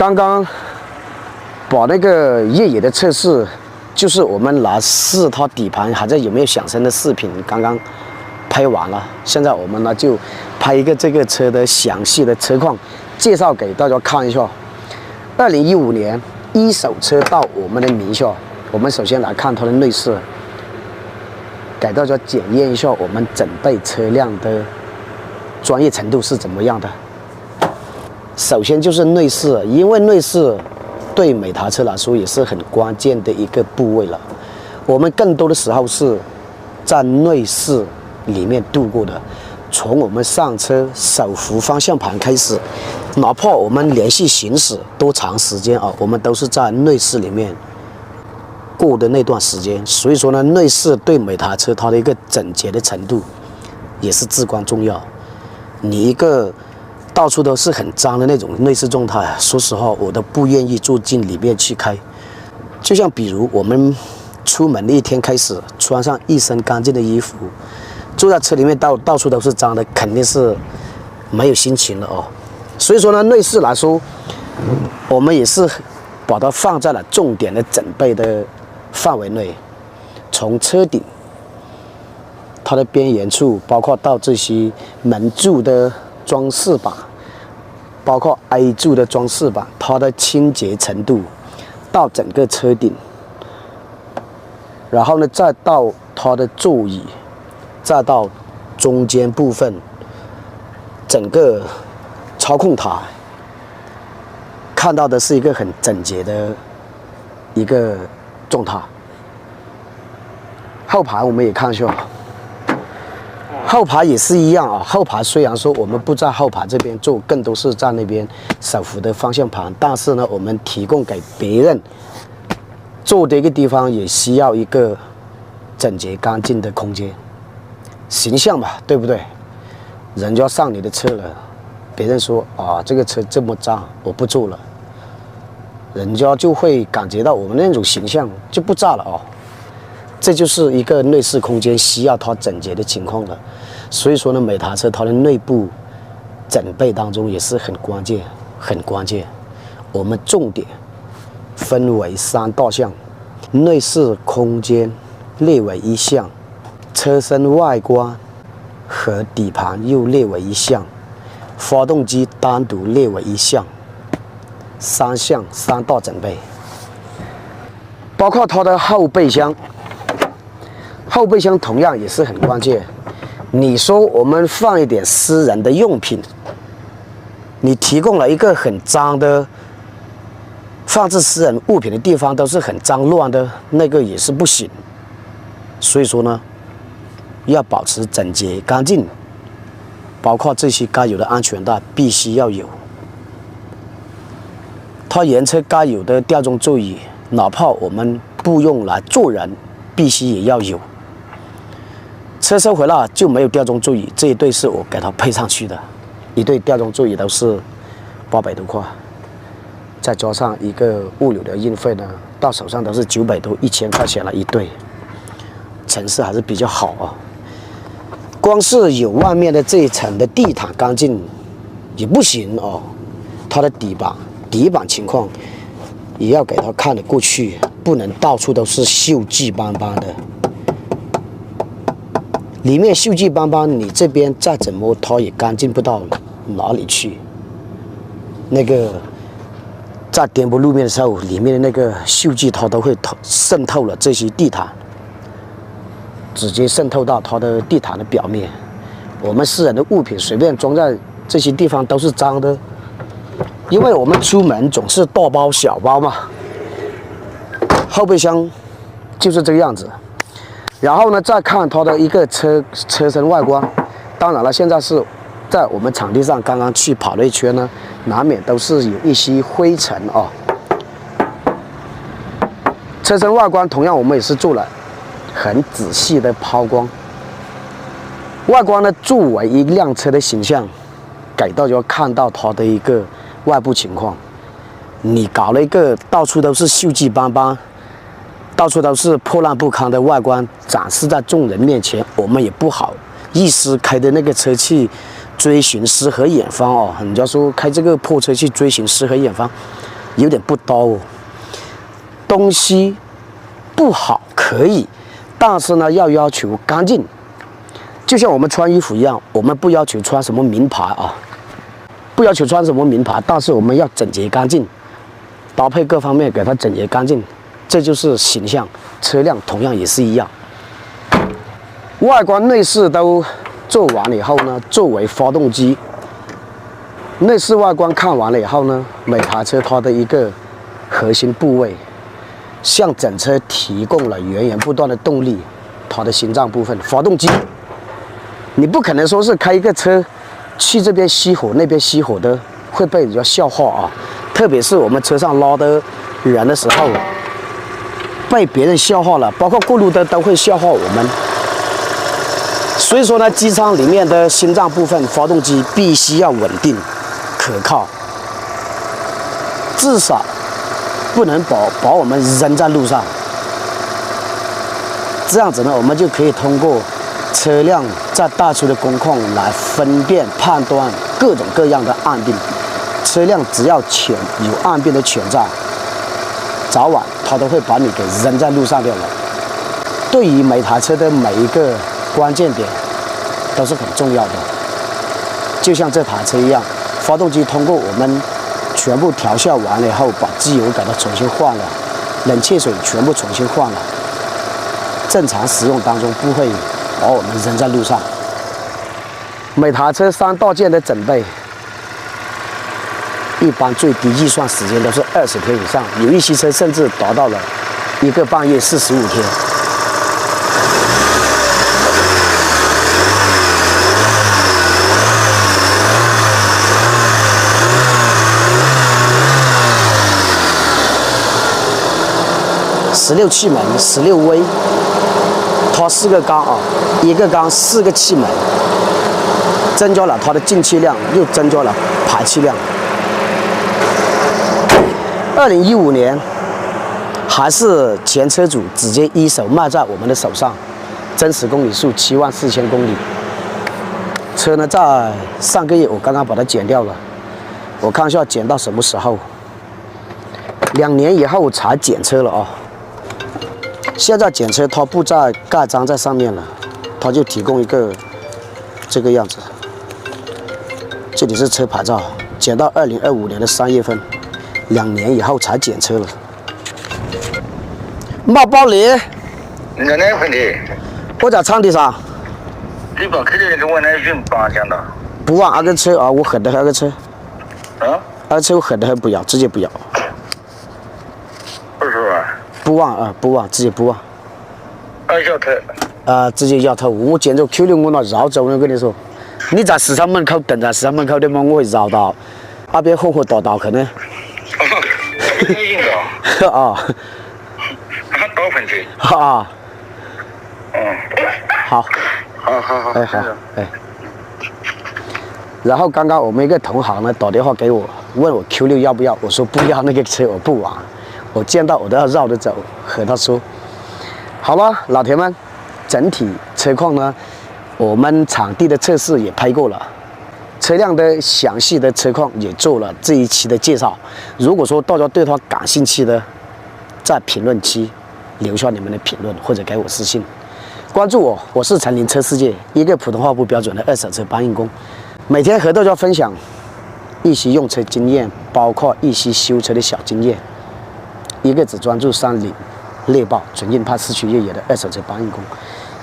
刚刚把那个越野的测试，就是我们拿试它底盘还在有没有响声的视频，刚刚拍完了。现在我们呢就拍一个这个车的详细的车况介绍给大家看一下。2015年一手车到我们的名下，我们首先来看它的内饰，给大家检验一下我们整备车辆的专业程度是怎么样的。首先就是内饰，因为内饰对每台车来说也是很关键的一个部位了。我们更多的时候是在内饰里面度过的，从我们上车手扶方向盘开始，哪怕我们连续行驶多长时间啊，我们都是在内饰里面过的那段时间。所以说呢，内饰对每台车它的一个整洁的程度也是至关重要。你一个到处都是很脏的那种内饰状态，说实话我都不愿意坐进里面去开。就像比如我们出门的一天开始，穿上一身干净的衣服，坐在车里面到处都是脏的，肯定是没有心情了哦。所以说呢，内饰来说，我们也是把它放在了重点的整备的范围内，从车顶它的边缘处，包括到这些门柱的装饰板，包括 A 柱的装饰板，它的清洁程度，到整个车顶，然后呢，再到它的座椅，再到中间部分，整个操控台，看到的是一个很整洁的一个状态。后排我们也看一下。后排也是一样啊，后排虽然说我们不在后排这边坐，更多是在那边手扶的方向盘，但是呢，我们提供给别人坐的一个地方也需要一个整洁干净的空间，形象嘛，对不对？人家上你的车了，别人说啊这个车这么脏，我不坐了，人家就会感觉到我们那种形象就不在了哦。这就是一个内饰空间需要它整洁的情况了。所以说呢，每台车它的内部整备当中也是很关键，很关键。我们重点分为3大项：内饰空间列为一项，车身外观和底盘又列为一项，发动机单独列为一项，3项3大整备，包括它的后备箱。后备箱同样也是很关键。你说我们放一点私人的用品，你提供了一个很脏的放置私人物品的地方，都是很脏乱的，那个也是不行。所以说呢，要保持整洁干净，包括这些该有的安全带必须要有。它原车该有的吊装座椅，哪怕我们不用来坐人，必须也要有。车收回来就没有吊装座椅，这一对是我给它配上去的，一对吊装座椅都是800多块，再加上一个物流的运费呢，到手上都是900多1000块钱了一对，成色还是比较好啊。光是有外面的这一层的地毯干净也不行哦，它的底板情况也要给它看得过去，不能到处都是锈迹斑斑的。里面锈迹斑斑，你这边再怎么它也干净不到哪里去。那个在颠簸路面的时候，里面的那个锈迹它都会渗透了这些地毯，直接渗透到它的地毯的表面。我们私人的物品随便装在这些地方都是脏的，因为我们出门总是大包小包嘛。后备箱就是这个样子。然后呢，再看它的一个车身外观。当然了，现在是在我们场地上刚刚去跑了一圈呢，难免都是有一些灰尘啊。车身外观同样我们也是做了很仔细的抛光。外观呢，作为一辆车的形象，给大家看到它的一个外部情况。你搞了一个到处都是锈迹斑斑，到处都是破烂不堪的外观展示在众人面前，我们也不好意思开的那个车去追寻诗和远方哦。人家说开这个破车去追寻诗和远方，有点不多哦。东西不好可以，但是呢要求干净。就像我们穿衣服一样，我们不要求穿什么名牌啊，不要求穿什么名牌，但是我们要整洁干净，搭配各方面给它整洁干净，这就是形象。车辆同样也是一样，外观内饰都做完了以后呢，作为发动机，内饰外观看完了以后呢，每台车它的一个核心部位，向整车提供了源源不断的动力，它的心脏部分，发动机。你不可能说是开一个车去这边熄火那边熄火的，会被人家笑话啊！特别是我们车上拉的人的时候，被别人笑话了，包括过路灯都会笑话我们。所以说呢，机舱里面的心脏部分，发动机必须要稳定、可靠，至少不能把我们扔在路上。这样子呢，我们就可以通过车辆在带出的工况来分辨、判断各种各样的暗病。车辆只要有暗病的潜在，早晚它都会把你给扔在路上掉了。对于每台车的每一个关键点都是很重要的。就像这台车一样，发动机通过我们全部调校完了以后，把机油给它重新换了，冷却水全部重新换了，正常使用当中不会把我们扔在路上。每台车3大件的整备，一般最低预算时间都是20天以上，有一些车甚至达到了1个半月45天。16气门，16V，它4个缸啊，1个缸4个气门，增加了它的进气量，又增加了排气量。2015年，还是前车主直接一手卖在我们的手上，真实公里数74000公里。车呢，在上个月我刚刚把它剪掉了，我看一下剪到什么时候，2年以后才检车了啊。现在检车它不再盖章在上面了，它就提供一个这个样子。这里是车牌照，检到2025年的3月份，2年以后才检车了。冒包里，你在哪问题？我在场地上。你把开的跟我那云八讲的。不往那个车啊，我恨得那个车。啊？那个车我恨得很，不要，直接不要。20万。不往啊，不往，直接不往。要头。直接要头。我见着 Q6我那绕走，我跟你说，你在市场门口等在市场门口的嘛，我会绕到那边火大道去呢。啊。多分钱。啊。好。好。哎，好，哎。然后刚刚我们一个同行呢打电话给我，问我 Q6要不要，我说不要，那个车我不玩。我见到我都要绕着走，和他说。好了，老铁们，整体车况呢，我们场地的测试也拍过了，车辆的详细的车况也做了这一期的介绍。如果说大家对它感兴趣的，在评论区留下你们的评论，或者给我私信，关注我，我是陈林车世界，一个普通话不标准的二手车搬运工，每天和大家分享一些用车经验，包括一些修车的小经验。一个只专注山岭、猎豹、纯硬派市区越野的二手车搬运工，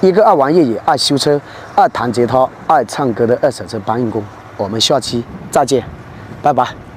一个爱玩越野、爱修车、爱弹吉他、爱唱歌的二手车搬运工。我们下期再见，拜拜。